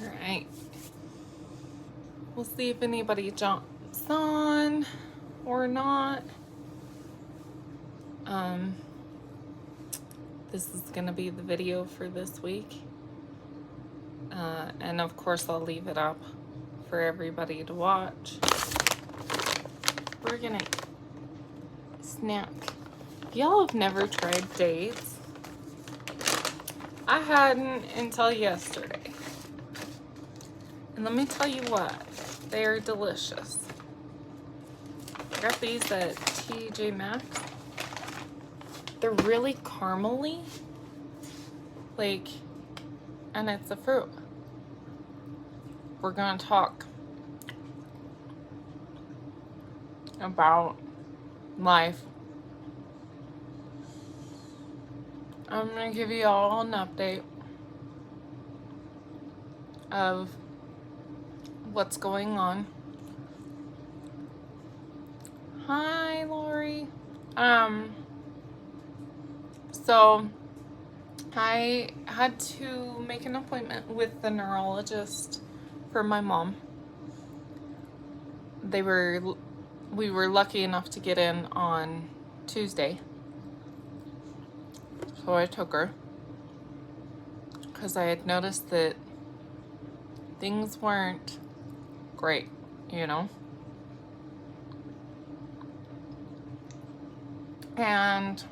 Alright. We'll see if anybody jumps on or not. This is gonna be the video for this week. And of course I'll leave it up for everybody to watch. We're gonna snack. Y'all have never tried dates? I hadn't until yesterday. And let me tell you what, they are delicious. I got these at TJ Maxx. They're really caramely, like, and it's a fruit. We're gonna talk about life. I'm gonna give you all an update of what's going on. Hi, Lori. So I had to make an appointment with the neurologist for my mom. We were lucky enough to get in on Tuesday. So I took her because I had noticed that things weren't great, you know? And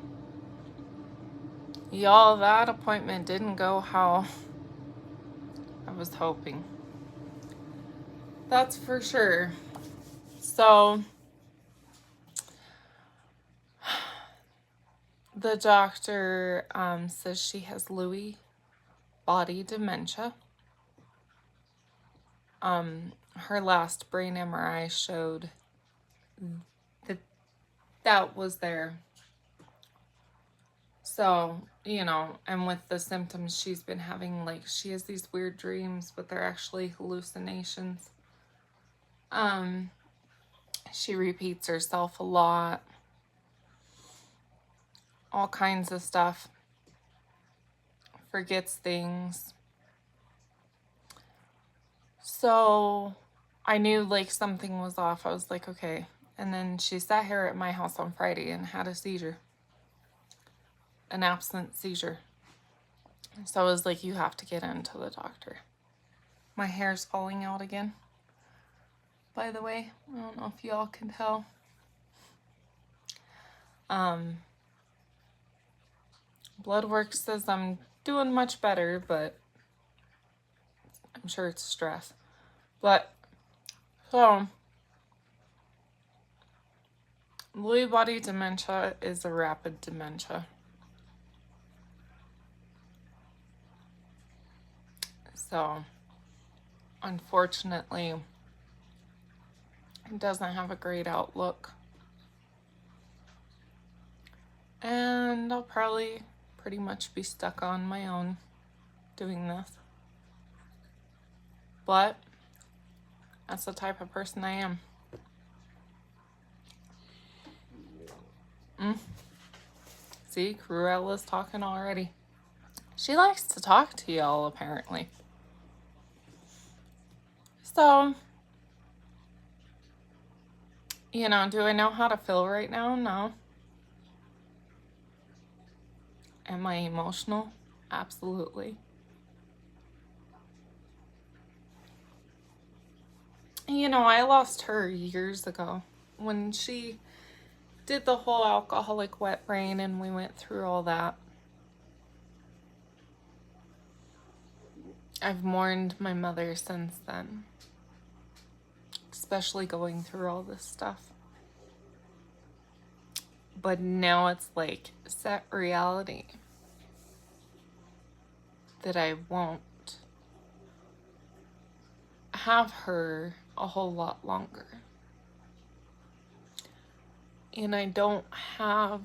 y'all, that appointment didn't go how I was hoping. That's for sure. So the doctor says she has Lewy body dementia. Her last brain MRI showed that was there. So, you know, and with the symptoms she's been having, like, she has these weird dreams, but they're actually hallucinations. She repeats herself a lot. All kinds of stuff. Forgets things. So I knew, like, something was off. I was like, okay. And then she sat here at my house on Friday and had a seizure. An absent seizure. So I was like, you have to get into the doctor. My hair's falling out again. By the way, I don't know if y'all can tell. Blood work says I'm doing much better, but I'm sure it's stress. But, so, Lewy body dementia is a rapid dementia. So, unfortunately, it doesn't have a great outlook. And I'll probably pretty much be stuck on my own doing this. But that's the type of person I am. See, Cruella's talking already. She likes to talk to y'all, apparently. So, you know, do I know how to feel right now? No. Am I emotional? Absolutely. You know, I lost her years ago when she did the whole alcoholic wet brain and we went through all that. I've mourned my mother since then, especially going through all this stuff. But now it's like set reality that I won't have her a whole lot longer. And I don't have,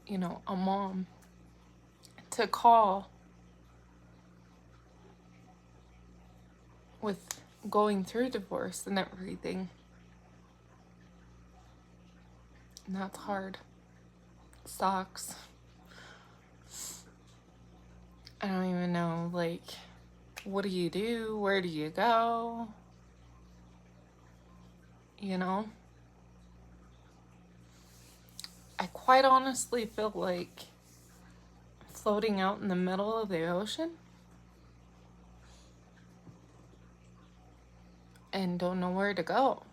you know, a mom to call with going through divorce and everything. And that's hard. It sucks. I don't even know, like, what do you do? Where do you go? You know? I quite honestly feel like floating out in the middle of the ocean and don't know where to go.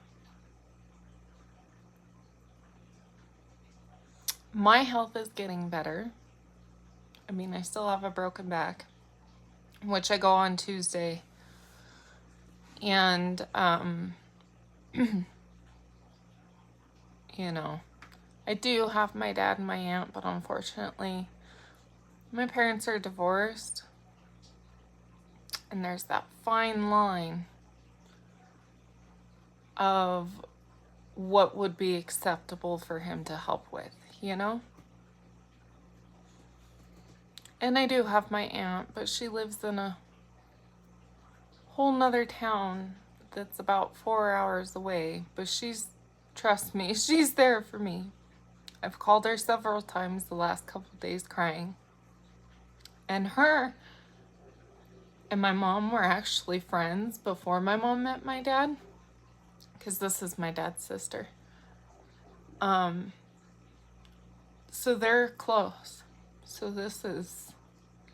My health is getting better. I mean, I still have a broken back, which I go on Tuesday. And, you know, I do have my dad and my aunt, but unfortunately, my parents are divorced. And there's that fine line of what would be acceptable for him to help with, you know? And I do have my aunt, but she lives in a whole nother town that's about 4 hours away. But trust me, she's there for me. I've called her several times the last couple of days crying. And her and my mom were actually friends before my mom met my dad. Because this is my dad's sister. So they're close. So this is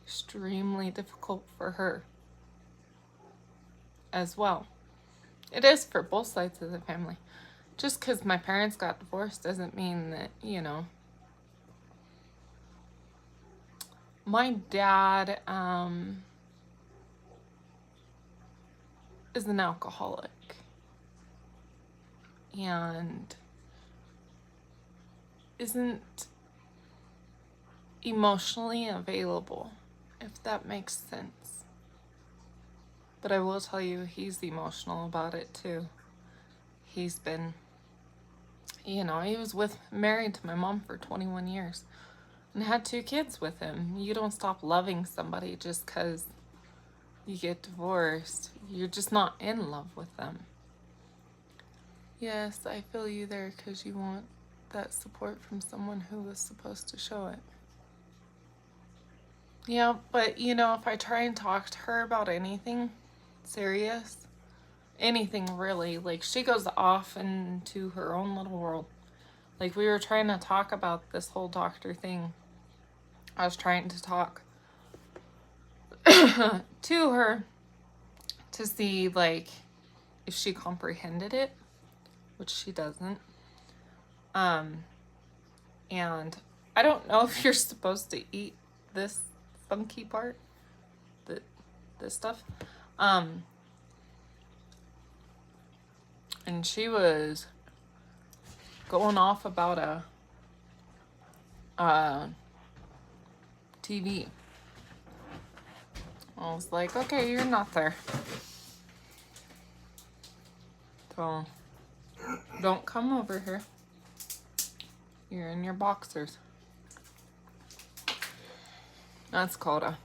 extremely difficult for her as well. It is for both sides of the family. Just because my parents got divorced doesn't mean that, you know. My dad is an alcoholic. And isn't emotionally available, if that makes sense. But I will tell you, he's emotional about it too. He's been, you know, he was married to my mom for 21 years and had 2 kids with him. You don't stop loving somebody just because you get divorced. You're just not in love with them. Yes, I feel you there because you want that support from someone who was supposed to show it. Yeah, but you know, if I try and talk to her about anything serious, anything really, like she goes off into her own little world. Like we were trying to talk about this whole doctor thing. I was trying to talk to her to see like if she comprehended it, which she doesn't. And I don't know if you're supposed to eat this funky part, this stuff. And she was going off about a TV. I was like, okay, you're not there. So don't come over here. You're in your boxers. That's Coda.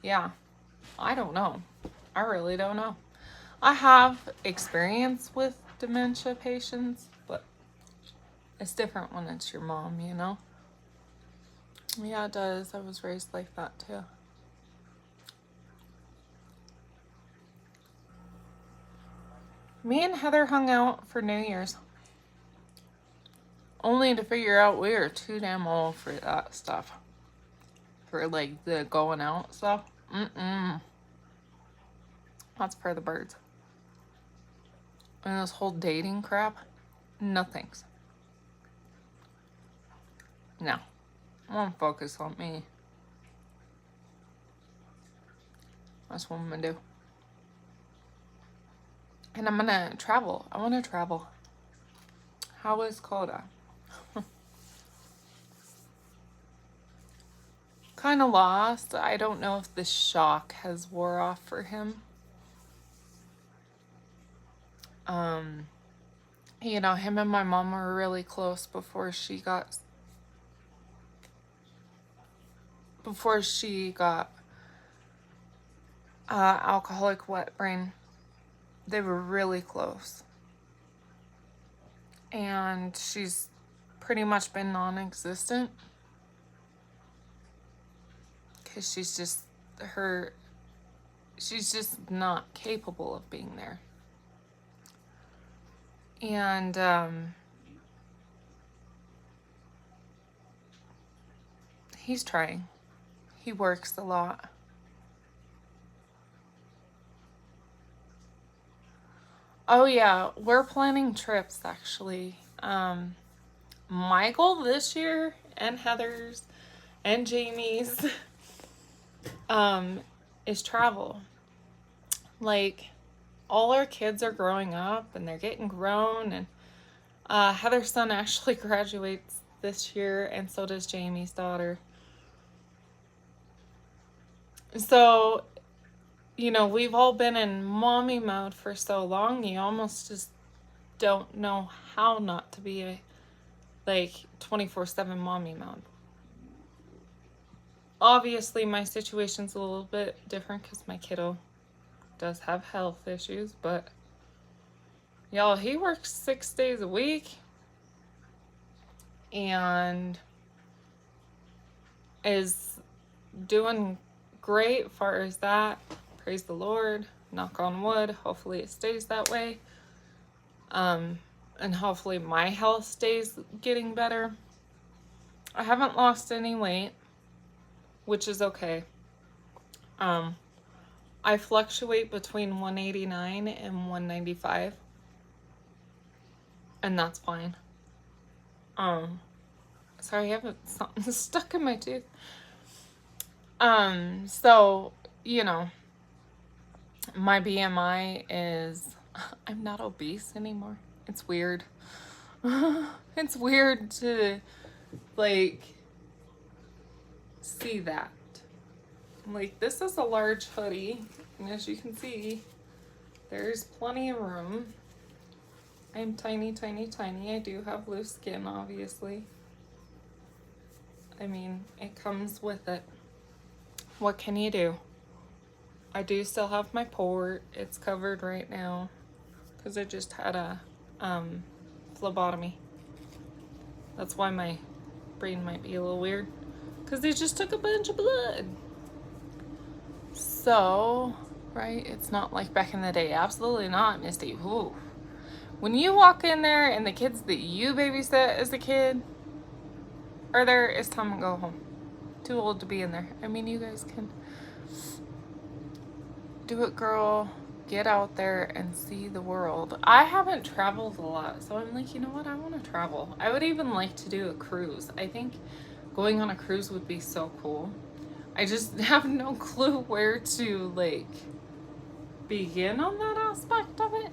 Yeah, I don't know. I really don't know. I have experience with dementia patients, but it's different when it's your mom, you know? Yeah, it does. I was raised like that too. Me and Heather hung out for New Year's. Only to figure out we were too damn old for that stuff. For like the going out stuff. That's for the birds. And this whole dating crap, no thanks. No. I want to focus on me. That's what I'm going to do. And I'm going to travel. I want to travel. How is Coda? Kind of lost. I don't know if the shock has wore off for him. You know, him and my mom were really close before she got alcoholic wet brain. They were really close. And she's pretty much been non-existent. because she's just not capable of being there. And he's trying. He works a lot. Oh yeah, we're planning trips actually. My goal this year, and Heather's and Jamie's, is travel. Like, all our kids are growing up and they're getting grown, and Heather's son actually graduates this year, and so does Jamie's daughter. So, you know, we've all been in mommy mode for so long, you almost just don't know how not to be a, like, 24/7 mommy mode. Obviously, my situation's a little bit different because my kiddo does have health issues, but y'all, he works 6 days a week and is doing great as far as that. Praise the Lord, knock on wood, hopefully it stays that way. And hopefully my health stays getting better. I haven't lost any weight, which is okay. I fluctuate between 189 and 195, and that's fine. Sorry, I have something stuck in my tooth. So, you know, my BMI is, I'm not obese anymore. It's weird. It's weird to, like, see that. Like, this is a large hoodie, and as you can see, there's plenty of room. I'm tiny, tiny, tiny. I do have loose skin, obviously. I mean, it comes with it. What can you do? I do still have my port. It's covered right now because I just had a phlebotomy. That's why my brain might be a little weird, because they just took a bunch of blood. So, right, it's not like back in the day. Absolutely not, Misty. Ooh. When you walk in there and the kids that you babysit as a kid are there, it's time to go home. Too old to be in there. I mean, you guys can do it, girl. Get out there and see the world. I haven't traveled a lot, so I'm like, you know what? I want to travel. I would even like to do a cruise. I think going on a cruise would be so cool. I just have no clue where to, like, begin on that aspect of it.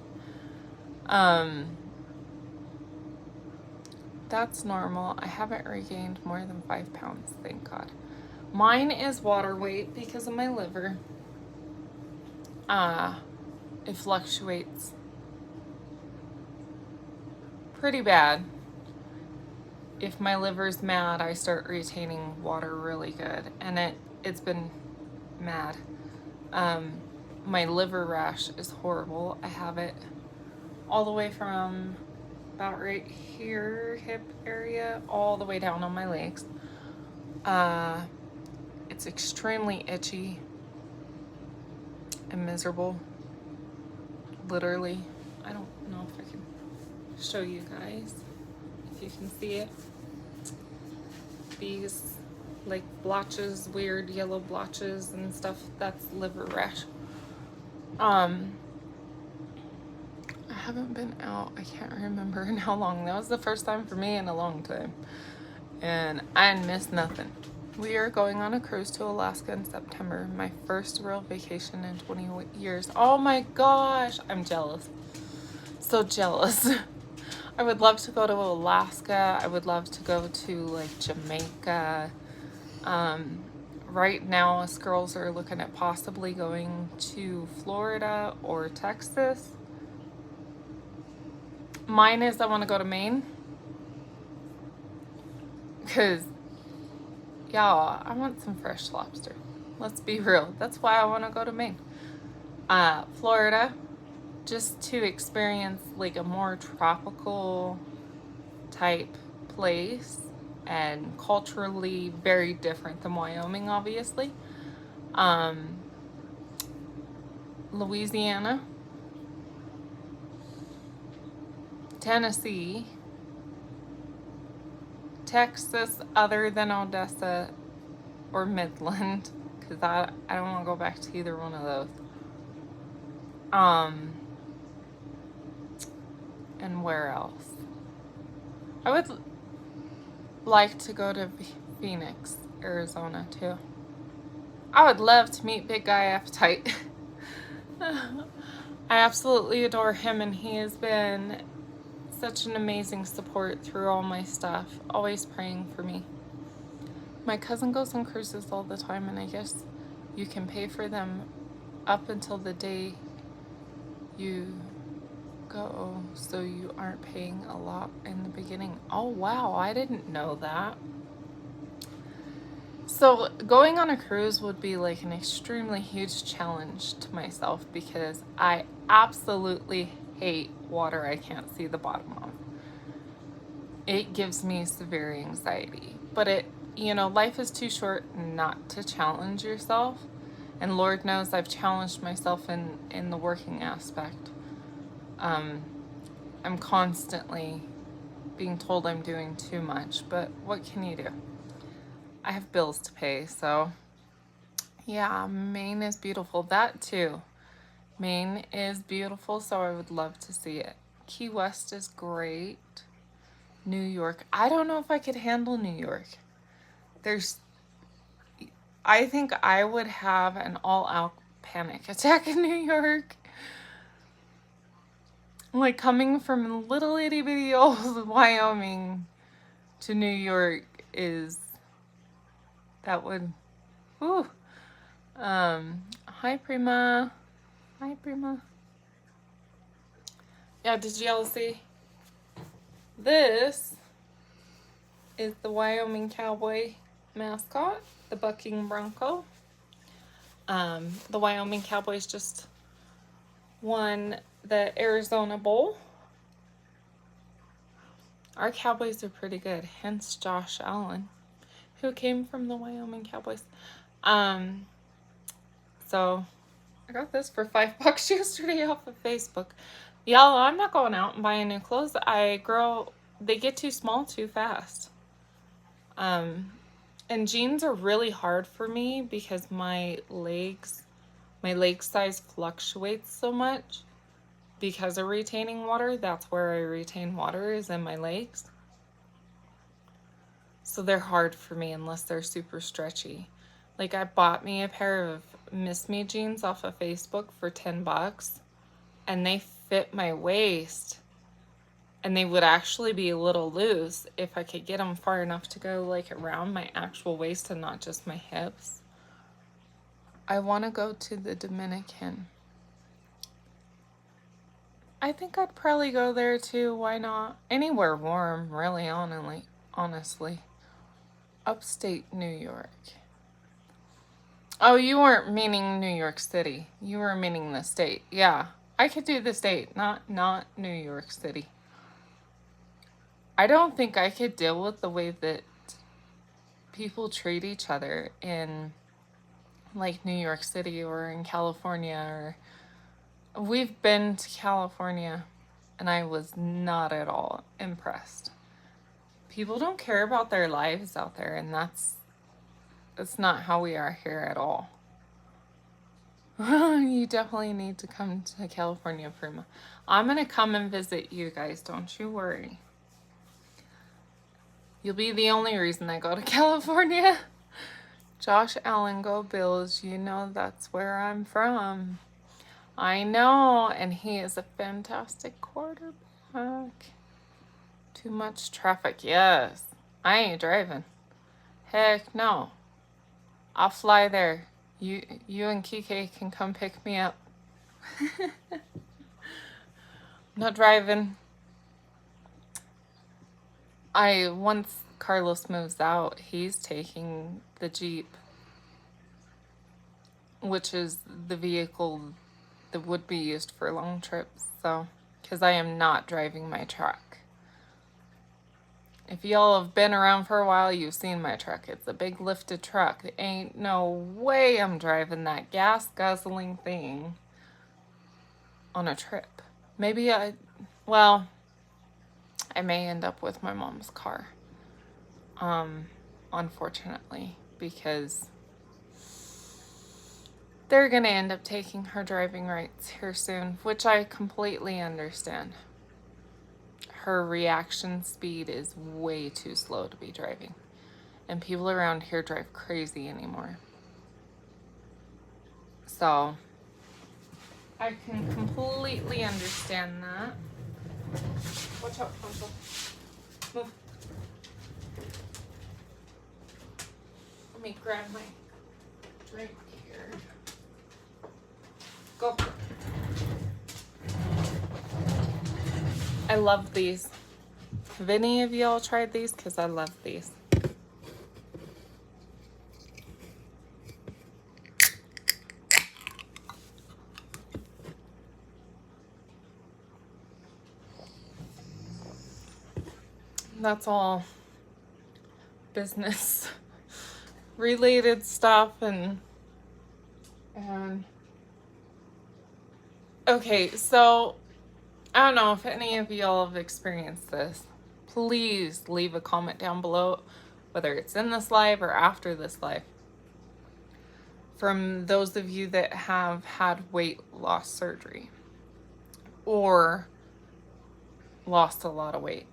That's normal. I haven't regained more than 5 pounds, thank God. Mine is water weight because of my liver. It fluctuates pretty bad. If my liver's mad, I start retaining water really good, and it's been mad. My liver rash is horrible. I have it all the way from about right here, hip area, all the way down on my legs. It's extremely itchy and miserable. Literally. I don't know if I can show you guys, if you can see it. These, like, blotches, weird yellow blotches and stuff, that's liver rash. I haven't been out, I can't remember in how long. That was the first time for me in a long time, and I missed nothing. We are going on a cruise to Alaska in September, my first real vacation in 20 years. Oh my gosh, I'm jealous. So jealous. I would love to go to Alaska. I would love to go to, like, Jamaica. Right now, us girls are looking at possibly going to Florida or Texas. Mine is I want to go to Maine. Because, y'all, I want some fresh lobster. Let's be real. That's why I want to go to Maine. Florida, just to experience, like, a more tropical type place, and culturally very different than Wyoming, obviously. Louisiana, Tennessee, Texas other than Odessa or Midland, because I don't want to go back to either one of those. And where else? I would like to go to Phoenix, Arizona too. I would love to meet Big Guy Appetite. I absolutely adore him, and he has been such an amazing support through all my stuff, always praying for me. My cousin goes on cruises all the time, and I guess you can pay for them up until the day you go, so you aren't paying a lot in the beginning. Oh wow, I didn't know that. So going on a cruise would be like an extremely huge challenge to myself, because I absolutely hate water I can't see the bottom of. It gives me severe anxiety, but life is too short not to challenge yourself. And Lord knows I've challenged myself in the working aspect. I'm constantly being told I'm doing too much, but what can you do? I have bills to pay, so yeah, Maine is beautiful. That too. Maine is beautiful, so I would love to see it. Key West is great. New York. I don't know if I could handle New York. I think I would have an all-out panic attack in New York. Like coming from little itty bitty old Wyoming to New York that would, whew. Hi Prima. Hi Prima. Yeah, did y'all see? This is the Wyoming Cowboy mascot, the bucking bronco. The Wyoming Cowboys just won the Arizona Bowl. Our Cowboys are pretty good, hence Josh Allen, who came from the Wyoming Cowboys. So I got this for $5 yesterday off of Facebook. Y'all, I'm not going out and buying new clothes. They get too small too fast. And jeans are really hard for me because my leg size fluctuates so much because of retaining water. That's where I retain water, is in my legs. So they're hard for me unless they're super stretchy. Like I bought me a pair of Miss Me jeans off of Facebook for $10, and they fit my waist, and they would actually be a little loose if I could get them far enough to go like around my actual waist and not just my hips. I want to go to the Dominican. I think I'd probably go there too. Why not? Anywhere warm, really, honestly. Upstate New York. Oh, you weren't meaning New York City. You were meaning the state. Yeah, I could do the state, not New York City. I don't think I could deal with the way that people treat each other in like New York City or in California. We've been to California, and I was not at all impressed. People don't care about their lives out there, and that's not how we are here at all. You definitely need to come to California, Prima. I'm going to come and visit you guys, don't you worry. You'll be the only reason I go to California. Josh Allen, go Bills. You know that's where I'm from. I know, and he is a fantastic quarterback. Too much traffic, yes. I ain't driving. Heck no. I'll fly there. You and Kike can come pick me up. Not driving. Once Carlos moves out, he's taking the Jeep, which is the vehicle that would be used for long trips. So, because I am not driving my truck. If y'all have been around for a while, you've seen my truck. It's a big lifted truck. There ain't no way I'm driving that gas guzzling thing on a trip. Maybe well, I may end up with my mom's car. Unfortunately, because they're gonna end up taking her driving rights here soon, which I completely understand. Her reaction speed is way too slow to be driving. And people around here drive crazy anymore. So, I can completely understand that. Watch out, Hansel. Move. Let me grab my drink here. Go. I love these. Have any of y'all tried these? Because I love these. That's all business related stuff and okay, so I don't know if any of y'all have experienced this. Please leave a comment down below, whether it's in this live or after this live. From those of you that have had weight loss surgery or lost a lot of weight.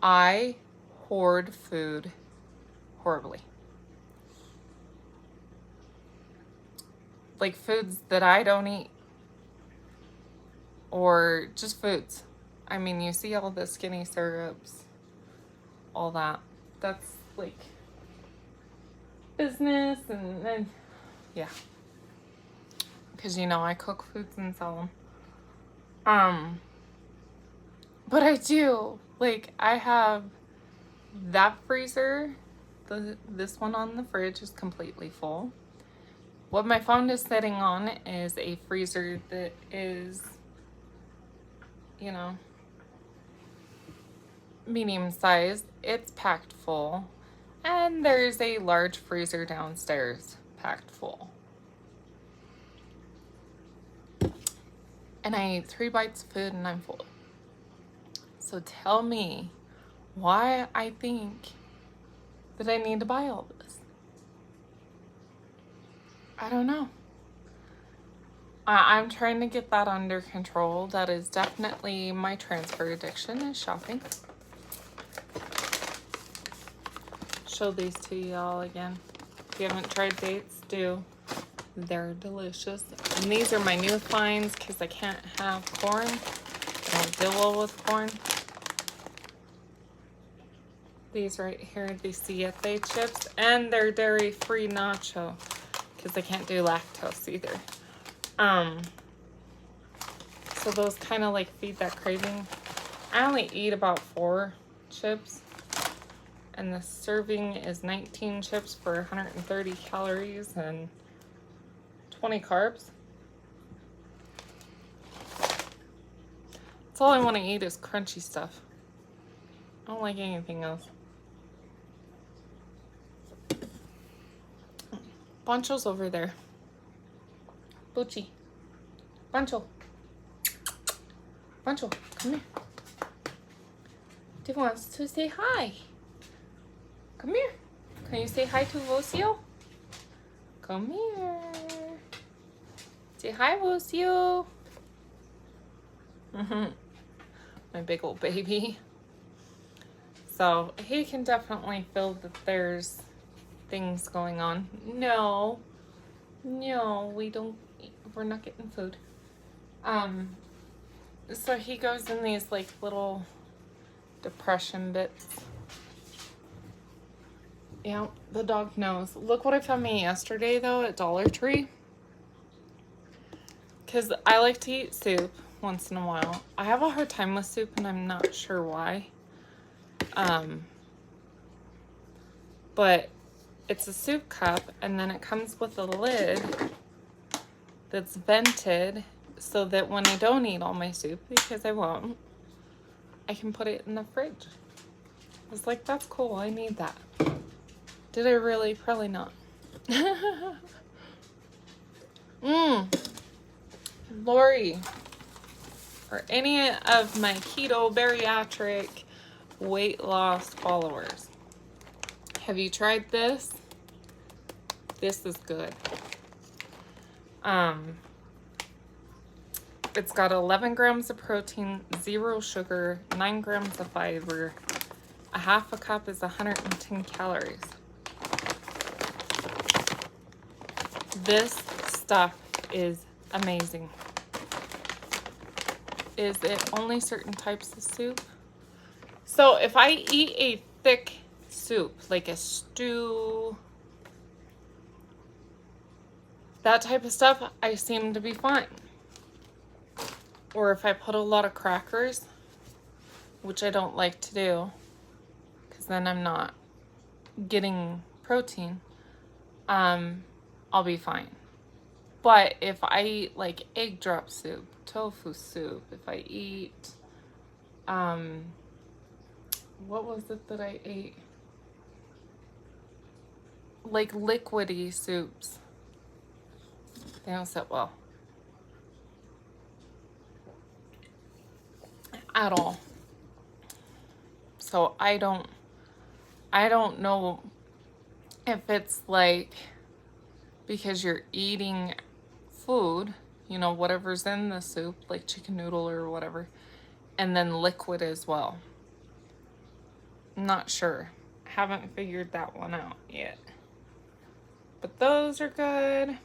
I hoard food horribly. Like foods that I don't eat. Or just foods. I mean, you see all the skinny syrups, all that. That's like business and yeah. Because you know I cook foods and sell them. But I do. Like, I have that freezer. This one on the fridge is completely full. What my phone is sitting on is a freezer that is, you know, medium sized. It's packed full. And there's a large freezer downstairs packed full. And I ate 3 bites of food and I'm full. So tell me why I think that I need to buy all this. I don't know. I'm trying to get that under control. That is definitely my transfer addiction, is shopping. Show these to y'all again. If you haven't tried dates, do. They're delicious. And these are my new finds because I can't have corn. I don't deal well with corn. These right here, the Siete chips, and they're dairy-free nacho because I can't do lactose either. So those kind of like feed that craving. I only eat about 4 chips, and the serving is 19 chips for 130 calories and 20 carbs. That's all I want to eat is crunchy stuff. I don't like anything else. Pancho's over there. Boochie. Pancho. Pancho, come here. He wants to say hi. Come here. Can you say hi to Vocio? Come here. Say hi, Vocio. My big old baby. So he can definitely feel that there's things going on. No, we don't. We're not getting food. So he goes in these like little depression bits. Yeah, the dog knows. Look what I found me yesterday though at Dollar Tree. Because I like to eat soup once in a while. I have a hard time with soup and I'm not sure why. But it's a soup cup and then it comes with a lid that's vented so that when I don't eat all my soup, because I won't, I can put it in the fridge. I was like, that's cool. I need that. Did I really? Probably not. Lori, or any of my keto bariatric weight loss followers, have you tried this? This is good. It's got 11 grams of protein, 0 sugar, 9 grams of fiber. A half a cup is 110 calories. This stuff is amazing. Is it only certain types of soup? So if I eat a thick soup, like a stew, that type of stuff, I seem to be fine. Or if I put a lot of crackers, which I don't like to do, because then I'm not getting protein, I'll be fine. But if I eat like egg drop soup, tofu soup, if I eat, what was it that I ate? Like liquidy soups. They don't sit well. At all. So I don't know if it's like because you're eating food, you know, whatever's in the soup, like chicken noodle or whatever, and then liquid as well. I'm not sure. Haven't figured that one out yet. But those are good.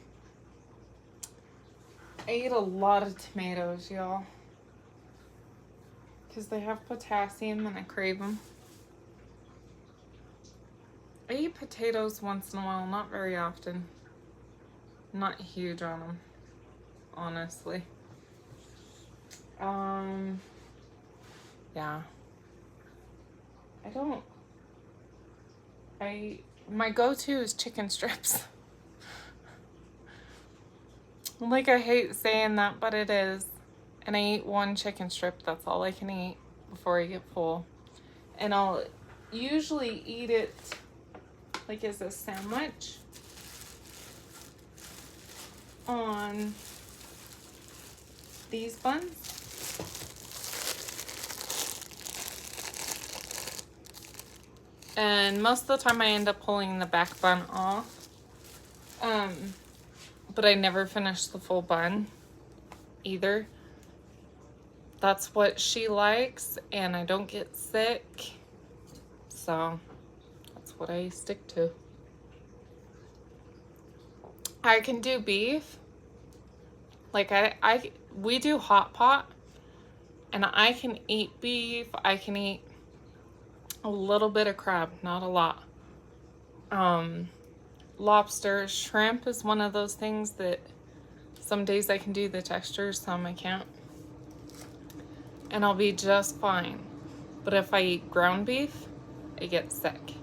I eat a lot of tomatoes, y'all, because they have potassium and I crave them. I eat potatoes once in a while, not very often. Not huge on them, honestly. Yeah. My go-to is chicken strips. Like, I hate saying that, but it is. And I eat one chicken strip. That's all I can eat before I get full. And I'll usually eat it like as a sandwich on these buns. And most of the time I end up pulling the back bun off. But I never finish the full bun either. That's what she likes, and I don't get sick. So that's what I stick to. I can do beef. Like we do hot pot, and I can eat beef. I can eat a little bit of crab, not a lot. Lobster, shrimp is one of those things that some days I can do the texture, some I can't. And I'll be just fine. But if I eat ground beef, I get sick.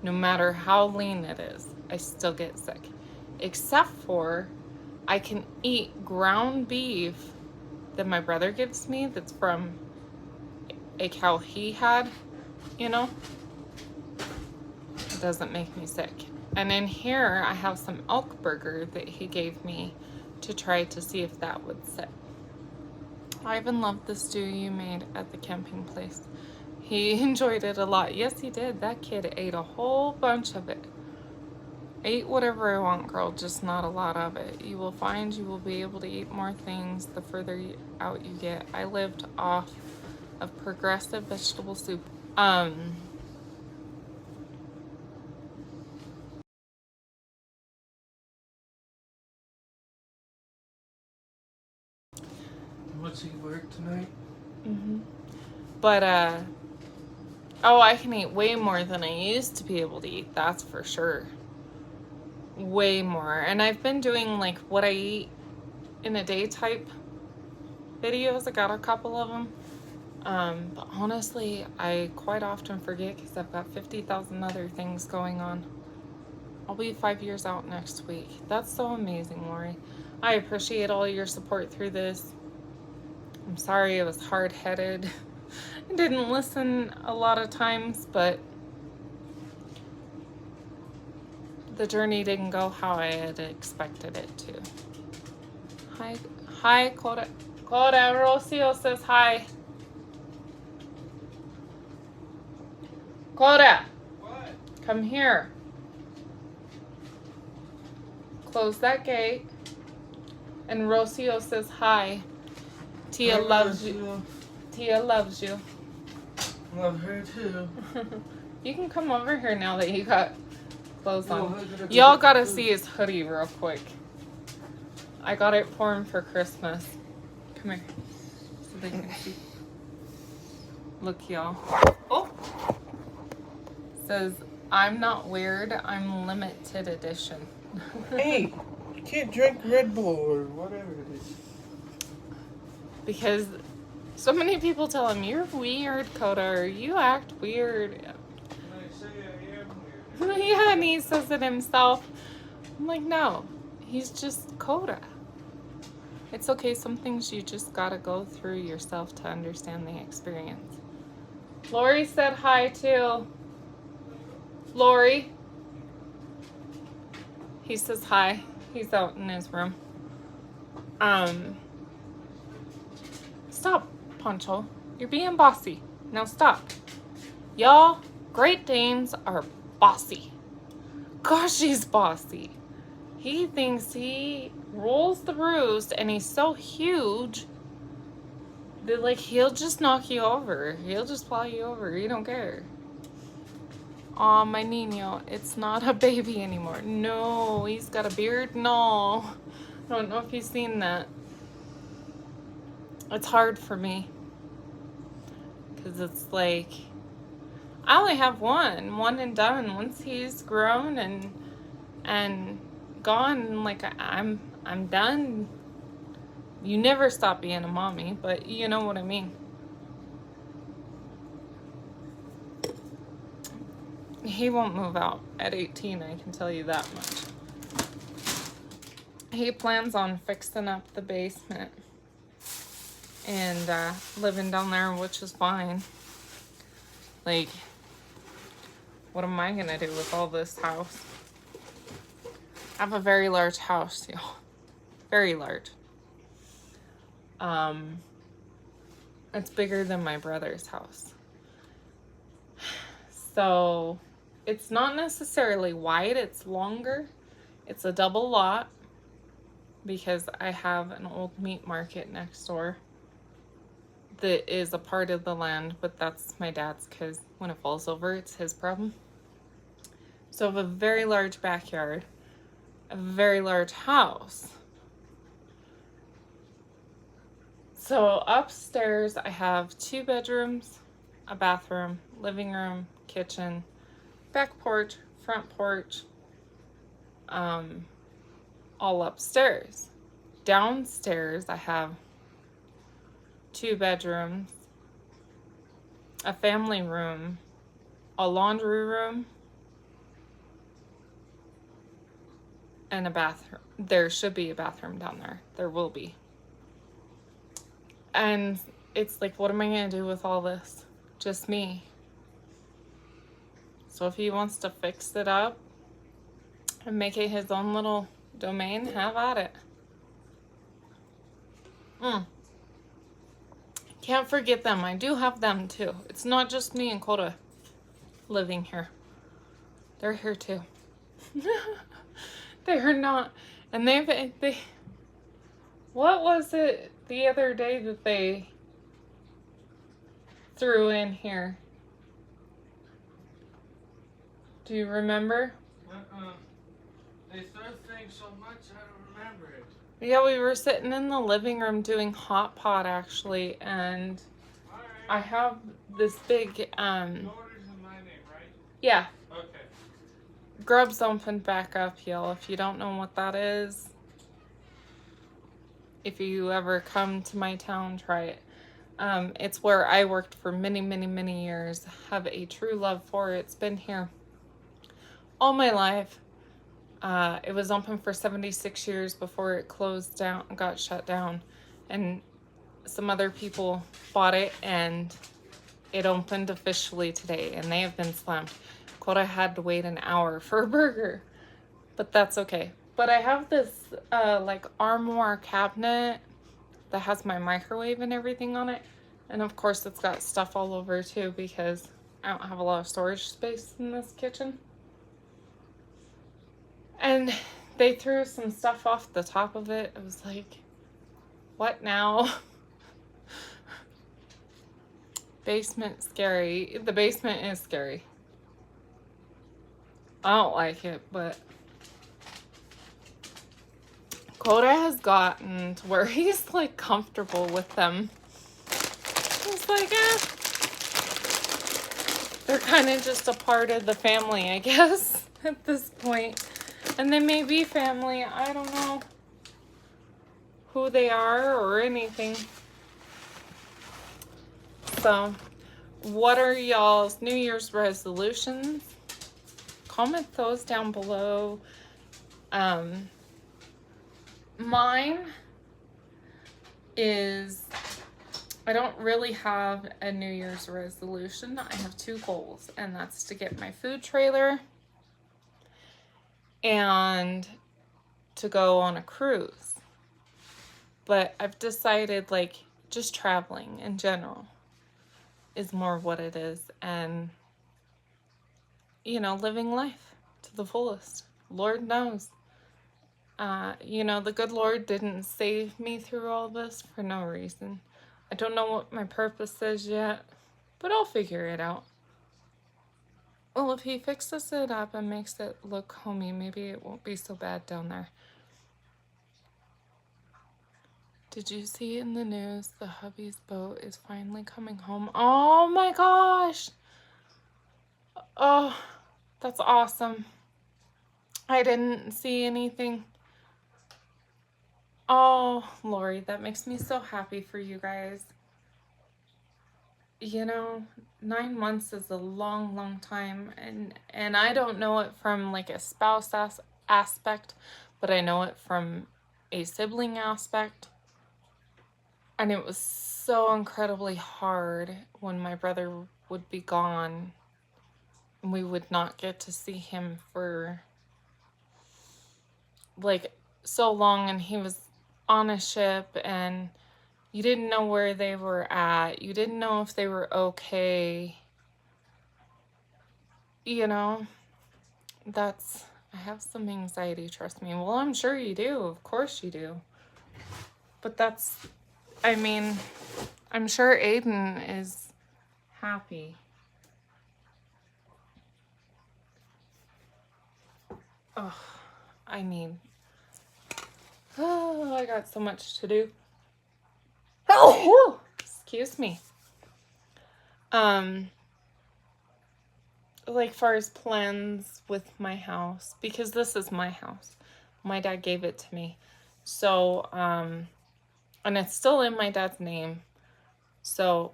No matter how lean it is, I still get sick. Except for I can eat ground beef that my brother gives me that's from a cow he had, you know. It doesn't make me sick. And in here, I have some elk burger that he gave me to try to see if that would sit. I even loved the stew you made at the camping place. He enjoyed it a lot. Yes, he did. That kid ate a whole bunch of it. Eat whatever I want, girl, just not a lot of it. You will find you will be able to eat more things the further out you get. I lived off of Progressive vegetable soup. What's he work tonight? But, oh, I can eat way more than I used to be able to eat, that's for sure. Way more. And I've been doing, like, what I eat in a day type videos. I got a couple of them. But honestly, I quite often forget because I've got 50,000 other things going on. I'll be 5 years out next week. That's so amazing, Lori. I appreciate all your support through this. I'm sorry it was hard-headed. didn't listen a lot of times, but the journey didn't go how I had expected it to. Hi, Coda. Coda, Rocio says hi. Coda. What? Come here. Close that gate. And Rocio says hi. Tia loves you. Tia loves you. Love her too. You can come over here now that you got clothes on. Oh, Y'all gotta see his hoodie real quick. I got it for him for Christmas. Come here. So they can see. Look, y'all. Oh! Says, I'm not weird, I'm limited edition. Hey, you can't drink Red Bull or whatever it is. Because so many people tell him, you're weird, Coda, or you act weird. And I say I am weird. Yeah, and he says it himself. I'm like, no, he's just Coda. It's okay, some things you just gotta go through yourself to understand the experience. Lori said hi too. Lori. He says hi. He's out in his room. Stop, Poncho. You're being bossy. Now stop. Y'all, Great Danes are bossy. Gosh, he's bossy. He thinks he rules the roost and he's so huge that, like, he'll just knock you over. He'll just plow you over. He don't care. Aw, my Nino, it's not a baby anymore. No, he's got a beard. No. I don't know if you've seen that. It's hard for me. Because it's like, I only have one and done. Once he's grown and gone, like, I'm done. You never stop being a mommy, but you know what I mean. He won't move out at 18, I can tell you that much. He plans on fixing up the basement and living down there, which is fine. Like, what am I gonna do with all this house? I have a very large house, y'all. Very large. It's bigger than my brother's house. So it's not necessarily wide, it's longer. It's a double lot because I have an old meat market next door that is a part of the land, but that's my dad's because when it falls over, it's his problem. So I have a very large backyard, a very large house. So upstairs, I have 2 bedrooms, a bathroom, living room, kitchen, back porch, front porch, all upstairs. Downstairs, I have 2 bedrooms, a family room, a laundry room, and a bathroom. There should be a bathroom down there. There will be. And it's like, what am I going to do with all this? Just me. So if he wants to fix it up and make it his own little domain, have at it. Can't forget them. I do have them too. It's not just me and Coda living here. They're here too. They're not. And they what was it the other day that they threw in here? Do you remember? They throw things so much I don't remember it. Yeah, we were sitting in the living room doing hot pot actually, and Alright. I have this big The order's in my name, right? yeah. Okay. Grub's opened back up, y'all. If you don't know what that is, if you ever come to my town, try it. It's where I worked for many, many, many years. Have a true love for it. It's been here all my life. It was open for 76 years before it closed down, got shut down, and some other people bought it and it opened officially today, and they have been slammed. Coda had to wait an hour for a burger, but that's okay. But I have this like armoire cabinet that has my microwave and everything on it. And of course it's got stuff all over too because I don't have a lot of storage space in this kitchen. And they threw some stuff off the top of it. It was like, what now? Basement scary. The basement is scary. I don't like it, but Coda has gotten to where he's like comfortable with them. It's like, they're kind of just a part of the family, I guess, at this point. And they may be family. I don't know who they are or anything. So, what are y'all's New Year's resolutions? Comment those down below. Mine is, I don't really have a New Year's resolution. I have 2 goals, and that's to get my food trailer and to go on a cruise. But I've decided, like, just traveling in general is more what it is, and, you know, living life to the fullest. Lord knows. You know, the good Lord didn't save me through all this for no reason. I don't know what my purpose is yet, but I'll figure it out. Well, if he fixes it up and makes it look homey, maybe it won't be so bad down there. Did you see in the news the hubby's boat is finally coming home? Oh my gosh! Oh, that's awesome. I didn't see anything. Oh, Lori, that makes me so happy for you guys. You know, 9 months is a long, long time, and I don't know it from like a spouse aspect, but I know it from a sibling aspect. And it was so incredibly hard when my brother would be gone and we would not get to see him for like so long, and he was on a ship and you didn't know where they were at. You didn't know if they were okay. You know, I have some anxiety, trust me. Well, I'm sure you do. Of course you do. But I mean, I'm sure Aiden is happy. Oh, I got so much to do. Oh, excuse me. Like far as plans with my house, because this is my house. My dad gave it to me. So, and it's still in my dad's name. So,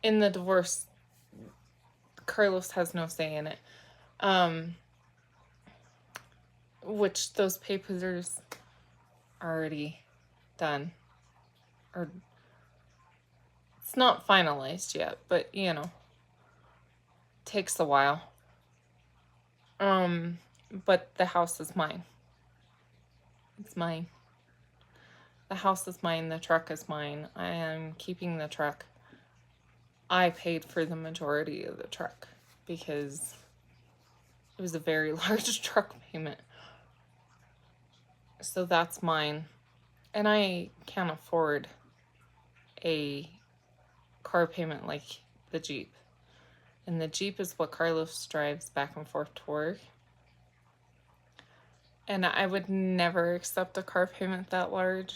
in the divorce, Carlos has no say in it. Which those papers are already done. Or it's not finalized yet, but you know, takes a while. But the house is mine. It's mine. The house is mine. The truck is mine. I am keeping the truck. I paid for the majority of the truck because it was a very large truck payment. So that's mine. And I can't afford a car payment like the Jeep. And the Jeep is what Carlos drives back and forth to work. And I would never accept a car payment that large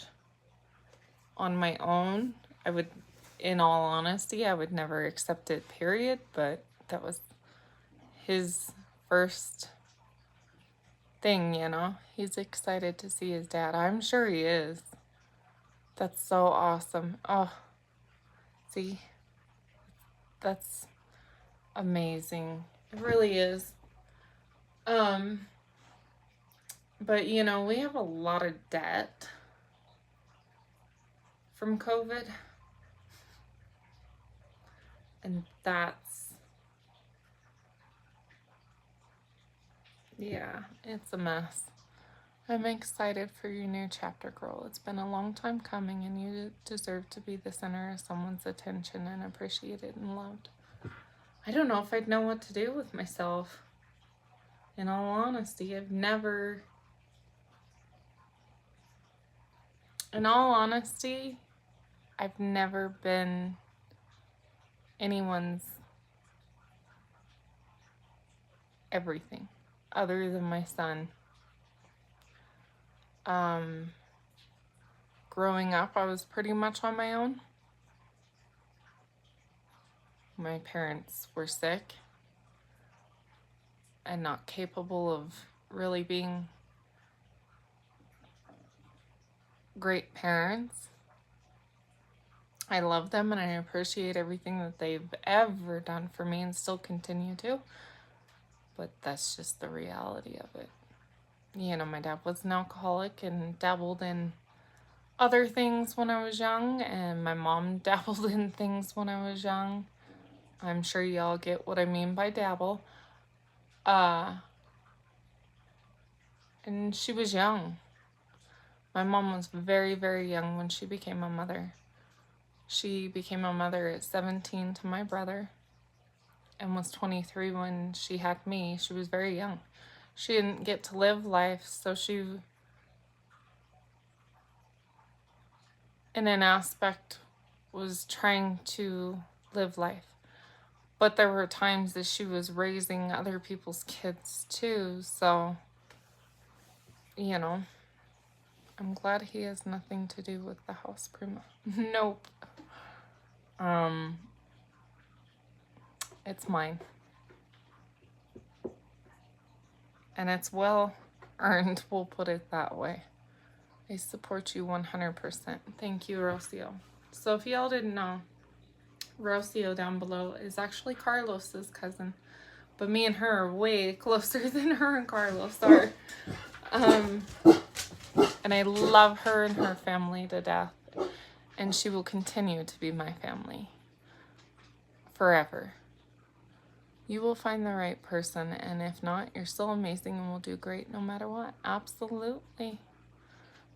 on my own. I would, in all honesty, I would never accept it, period. But that was his first thing, you know. He's excited to see his dad. I'm sure he is. That's so awesome. Oh, see? That's amazing. It really is. But you know, we have a lot of debt from COVID. And that's, yeah, it's a mess. I'm excited for your new chapter, girl. It's been a long time coming, and you deserve to be the center of someone's attention and appreciated and loved. I don't know if I'd know what to do with myself. In all honesty, I've never been anyone's everything other than my son. Growing up, I was pretty much on my own. My parents were sick and not capable of really being great parents. I love them and I appreciate everything that they've ever done for me and still continue to. But that's just the reality of it. You know, my dad was an alcoholic and dabbled in other things when I was young, and my mom dabbled in things when I was young. I'm sure y'all get what I mean by dabble. And she was young. My mom was very, very young when she became a mother. She became a mother at 17 to my brother and was 23 when she had me. She was very young. She didn't get to live life, so she, in an aspect, was trying to live life. But there were times that she was raising other people's kids too, so, you know, I'm glad he has nothing to do with the house, Prima. Nope. It's mine. And it's well earned, we'll put it that way. I support you 100%. Thank you, Rocio. So if y'all didn't know, Rocio down below is actually Carlos's cousin. But me and her are way closer than her and Carlos are. And I love her and her family to death. And she will continue to be my family. Forever. You will find the right person, and if not, you're still amazing and will do great no matter what. Absolutely.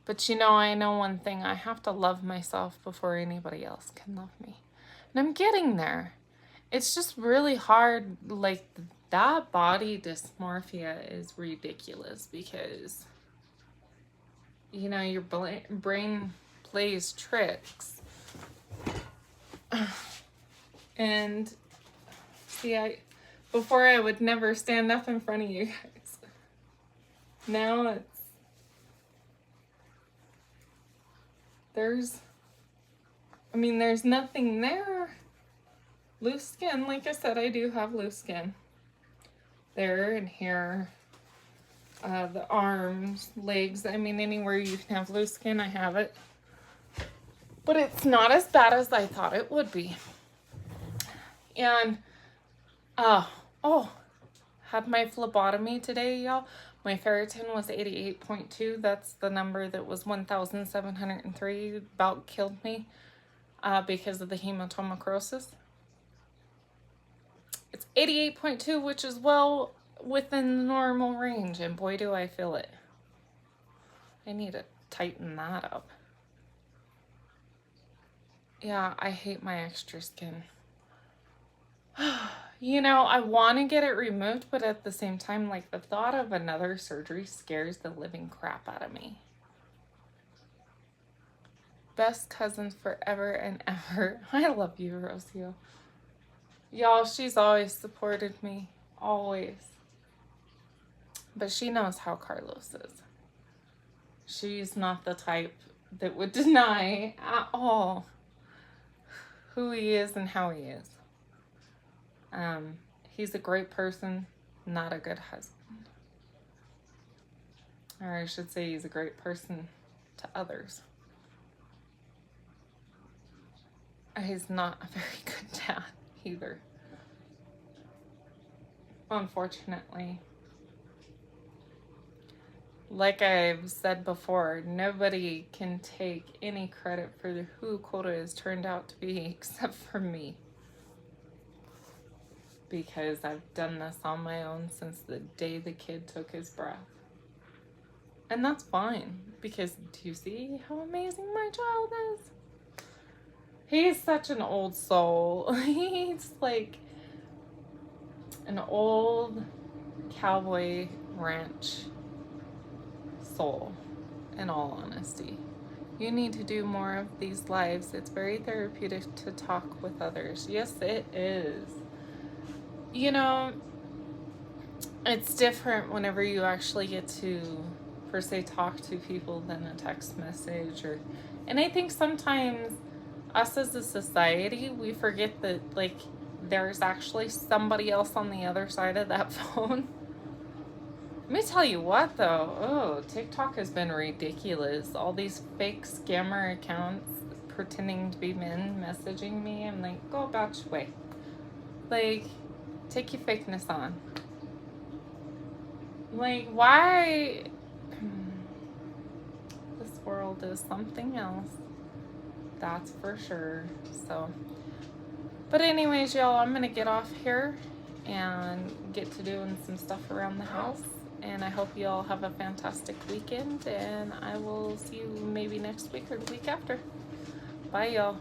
But you know, I know one thing. I have to love myself before anybody else can love me. And I'm getting there. It's just really hard. Like, that body dysmorphia is ridiculous because, you know, your brain plays tricks. And see, before I would never stand up in front of you guys. Now there's nothing there. Loose skin, like I said, I do have loose skin. There and here. The arms, legs, anywhere you can have loose skin, I have it. But it's not as bad as I thought it would be. And, had my phlebotomy today, y'all. My ferritin was 88.2. That's the number that was 1,703. About killed me because of the hematochromatosis. It's 88.2, which is well within the normal range. And boy, do I feel it. I need to tighten that up. Yeah, I hate my extra skin. You know, I want to get it removed, but at the same time, like, the thought of another surgery scares the living crap out of me. Best cousins forever and ever. I love you, Rocio. Y'all, she's always supported me. Always. But she knows how Carlos is. She's not the type that would deny at all who he is and how he is. He's a great person, not a good husband. Or I should say he's a great person to others. He's not a very good dad either. Unfortunately. Like I've said before, nobody can take any credit for who Coda has turned out to be except for me. because I've done this on my own since the day the kid took his breath. And that's fine, because do you see how amazing my child is? He's such an old soul. He's like an old cowboy ranch soul, in all honesty. You need to do more of these lives. It's very therapeutic to talk with others. Yes, it is. You know, it's different whenever you actually get to, per se, talk to people than a text message. And I think sometimes us as a society, we forget that, like, there's actually somebody else on the other side of that phone. Let me tell you what, though. Oh, TikTok has been ridiculous. All these fake scammer accounts pretending to be men messaging me. I'm like, go about your way. Like, take your fakeness on. Like, why? This world is something else. That's for sure. So, but anyways, y'all, I'm gonna get off here and get to doing some stuff around the house. And I hope you all have a fantastic weekend. And I will see you maybe next week or the week after. Bye, y'all.